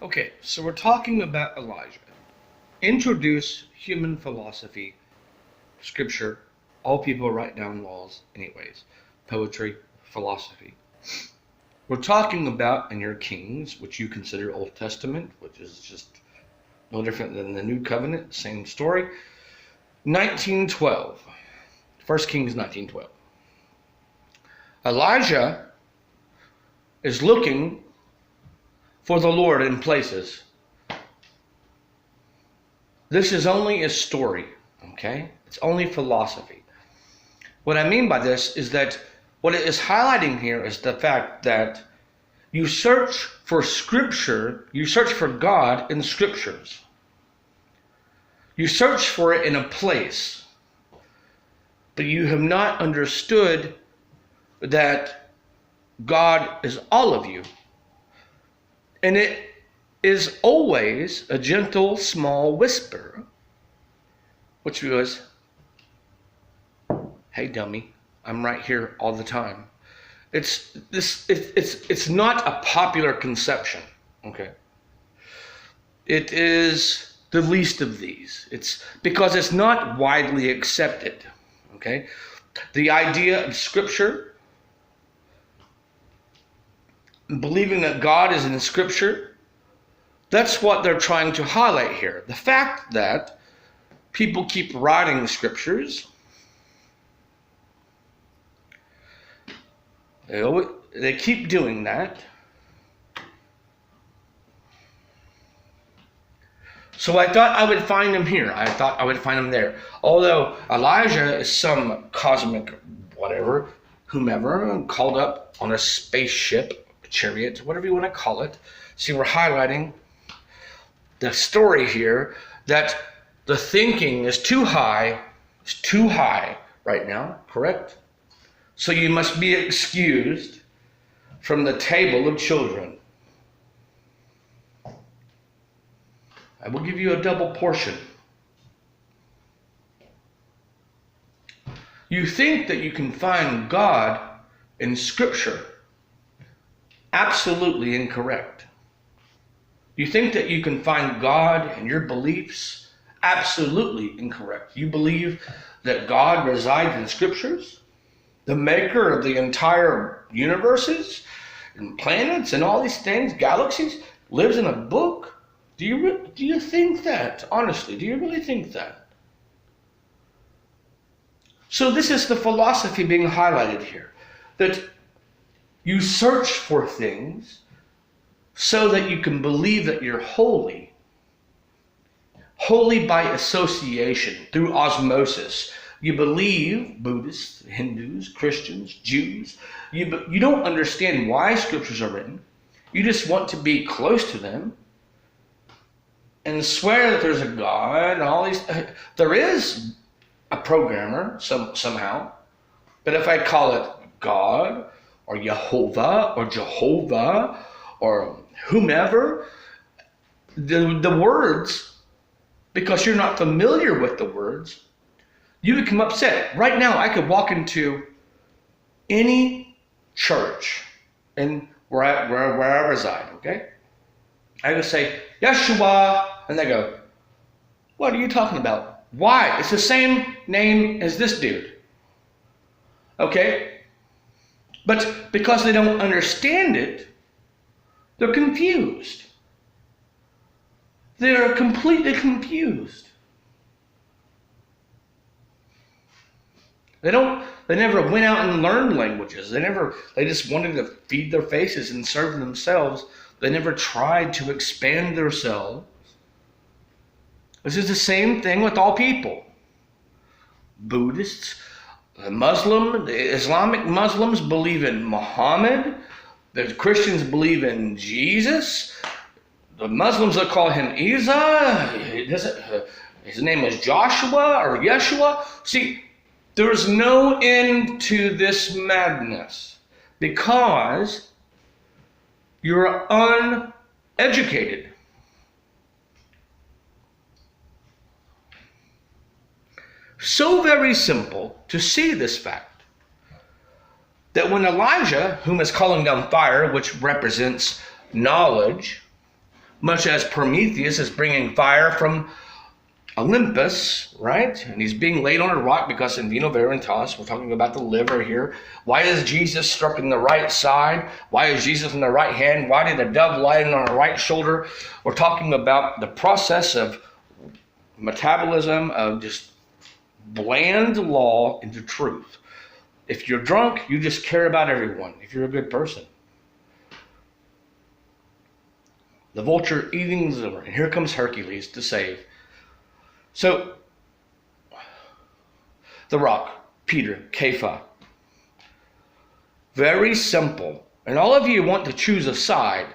Okay, so we're talking about Elijah. Introduce human philosophy, scripture. All people write down laws, anyways. Poetry, philosophy. We're talking about in your Kings, which you consider Old Testament, which is just no different than the New Covenant, same story. 1912. 1 Kings 19:12. Elijah is looking for the Lord in places. This is only a story, okay? It's only philosophy. What I mean by this is that what it is highlighting here is the fact that you search for scripture, you search for God in scriptures. You search for it in a place, but you have not understood that God is all of you. And it is always a gentle, small whisper, which was, hey dummy, I'm right here all the time. It's not a popular conception, okay? It is the least of these. It's because it's not widely accepted, okay? The idea of scripture, believing that God is in scripture, that's what they're trying to highlight here. The fact that people keep writing scriptures, they keep doing that. So I thought I would find him here. I thought I would find him there. Although Elijah is some cosmic whatever, whomever, called up on a spaceship, chariot, whatever you want to call it. See, we're highlighting the story here that the thinking is too high. It's too high right now, correct? So you must be excused from the table of children. I will give you a double portion. You think that you can find God in Scripture. Absolutely incorrect. You think that you can find God in your beliefs? Absolutely incorrect. You believe that God resides in Scriptures? The maker of the entire universes and planets and all these things, galaxies, lives in a book? Do you think that? Honestly, do you really think that? So this is the philosophy being highlighted here. That you search for things so that you can believe that you're holy. Holy by association, through osmosis. You believe, Buddhists, Hindus, Christians, Jews, you don't understand why scriptures are written. You just want to be close to them and swear that there's a God and all these. There is a programmer somehow, but if I call it God or Yehovah or Jehovah or whomever, the words, because you're not familiar with the words, you become upset. Right now, I could walk into any church and where I reside, okay? I could say, Yeshua, and they go, what are you talking about? Why? It's the same name as this dude. Okay? But because they don't understand it, they're confused. They're completely confused. They never went out and learned languages. They just wanted to feed their faces and serve themselves. They never tried to expand themselves. This is the same thing with all people. Buddhists, the Islamic Muslims believe in Muhammad. The Christians believe in Jesus. The Muslims will call him Isa. His name is Joshua or Yeshua. See, there's no end to this madness because you're uneducated. So very simple to see this fact that when Elijah, whom is calling down fire, which represents knowledge, Much as Prometheus is bringing fire from Olympus, right? And he's being laid on a rock because in vino veritas, we're talking about the liver here. Why is Jesus struck in the right side? Why is Jesus in the right hand? Why did the dove land on the right shoulder? We're talking about the process of metabolism of just bland law into truth. If you're drunk, you just care about everyone. If you're a good person. The vulture eating the liver, and here comes Hercules to save. So, the rock, Peter, Kepha. Very simple. And all of you want to choose a side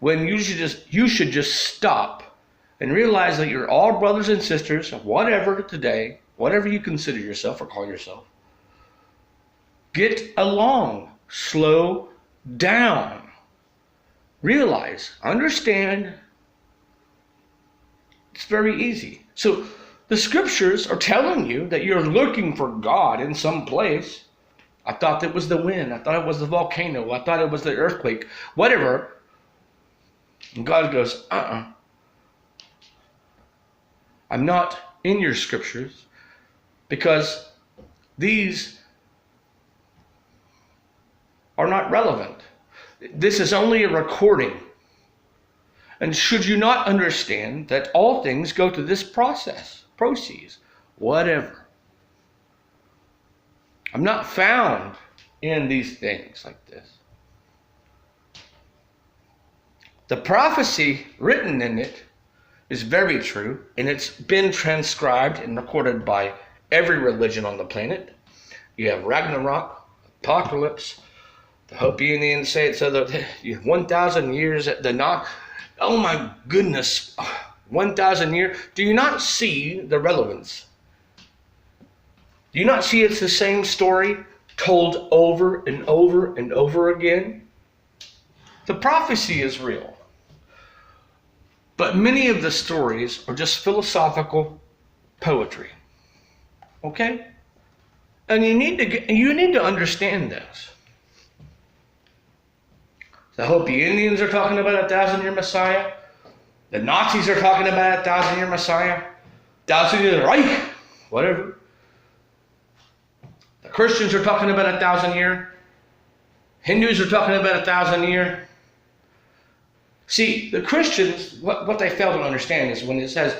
when you should just stop and realize that you're all brothers and sisters, whatever today, whatever you consider yourself or call yourself. Get along. Slow down. Realize, understand. It's very easy. So the scriptures are telling you that you're looking for God in some place. I thought it was the wind. I thought it was the volcano. I thought it was the earthquake. Whatever. And God goes, I'm not in your scriptures because these are not relevant. This is only a recording. And should you not understand that all things go through this process, proceeds, whatever. I'm not found in these things like this. The prophecy written in it is very true, and it's been transcribed and recorded by every religion on the planet. You have Ragnarok, Apocalypse, the Hopi Indians say it so that 1,000 years at the not. Oh my goodness, 1,000 years. Do you not see the relevance? Do you not see it's the same story told over and over and over again? The prophecy is real. But many of the stories are just philosophical poetry. Okay? And you need to understand this. The Hopi Indians are talking about a 1,000-year Messiah. The Nazis are talking about a 1,000-year Messiah. 1,000-year Reich, whatever. The Christians are talking about a 1,000-year. Hindus are talking about a 1,000-year. See, the Christians, what they fail to understand is when it says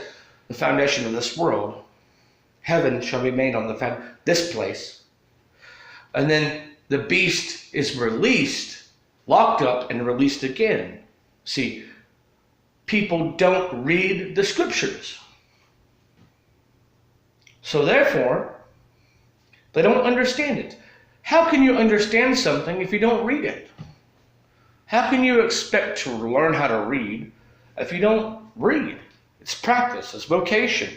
the foundation of this world, heaven shall be made on this place. And then the beast is released, locked up and released again. See, people don't read the scriptures. So therefore, they don't understand it. How can you understand something if you don't read it? How can you expect to learn how to read if you don't read? It's practice, it's vocation.